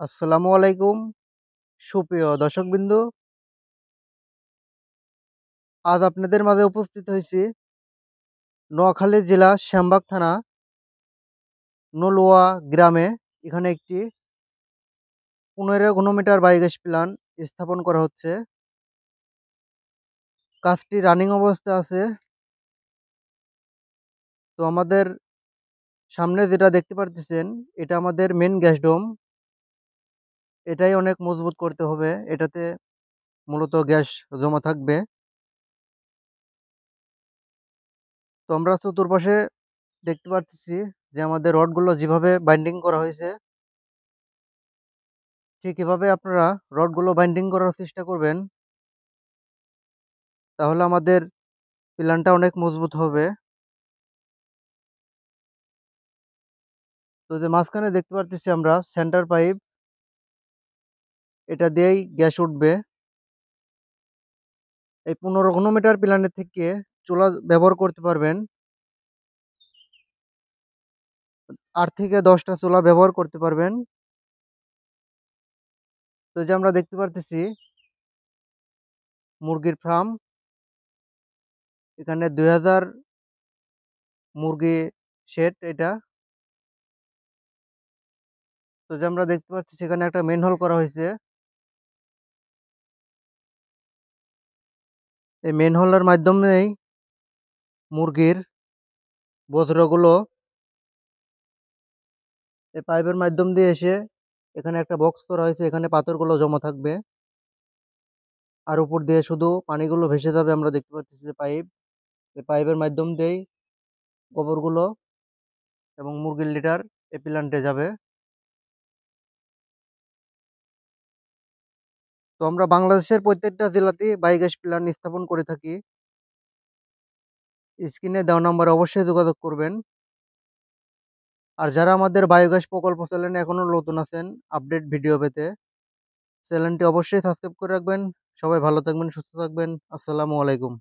আসসালামু আলাইকুম সুপ্রিয় দর্শকবৃন্দ। আজ আপনাদের মাঝে উপস্থিত হয়েছি নোয়াখালী জেলা শ্যামবাগ থানা নলুয়া গ্রামে। এখানে একটি 15 ঘনমিটার বায়োগ্যাস প্ল্যান্ট স্থাপন করা হচ্ছে। কাজটি রানিং অবস্থায় আছে। তো আমাদের সামনে যেটা দেখতে পারতেছেন, এটা আমাদের মেন গ্যাস ডোম। এটাই অনেক মজবুত করতে হবে, এটাতে মূলত গ্যাস জমা থাকবে। তো আমরা চতুর্পাশে দেখতে পারতেছি যে আমাদের রডগুলো যেভাবে বাইন্ডিং করা হয়েছে, ঠিক এভাবে আপনারা রডগুলো বাইন্ডিং করার চেষ্টা করবেন। তাহলে আমাদের প্ল্যানটা অনেক মজবুত হবে। তো যে মাঝখানে দেখতে পারতেছি আমরা সেন্টার পাইপ, এটা দিয়েই গ্যাস উঠবে। এই 15 ঘনমিটার প্ল্যানের থেকে চুলা ব্যবহার করতে পারবেন। 8 থেকে 10টা চুলা ব্যবহার করতে পারবেন। তো যে আমরা দেখতে পারতেছি মুরগির ফার্ম, এখানে 2000 মুরগি শেড এটা। তো যে আমরা দেখতে পাচ্ছি সেখানে একটা মেন হোল করা হয়েছে। এই মেন হোলের মাধ্যমেই মুরগির বজ্রগুলো এই পাইপের মাধ্যম দিয়ে এসে এখানে একটা বক্স করা হয়েছে, এখানে পাথরগুলো জমা থাকবে। আর উপর দিয়ে শুধু পানিগুলো ভেসে যাবে। আমরা দেখতে পাচ্ছি যে পাইপ, এই পাইপের মাধ্যম দিয়েই গোবরগুলো এবং মুরগির লিটার এই প্ল্যান্টে যাবে। তো আমরা বাংলাদেশের প্রত্যেকটা জেলাতেই বায়োগ্যাস প্ল্যান্ট স্থাপন করে থাকি। স্ক্রিনে দেওয়া নাম্বারে অবশ্যই যোগাযোগ করবেন। আর যারা আমাদের বায়োগ্যাস প্রকল্প চ্যানেলে এখনো নতুন আছেন আপডেট ভিডিও পেতে, চ্যানেলটি অবশ্যই সাবস্ক্রাইব করে রাখবেন। সবাই ভালো থাকবেন, সুস্থ থাকবেন। আসসালামু আলাইকুম।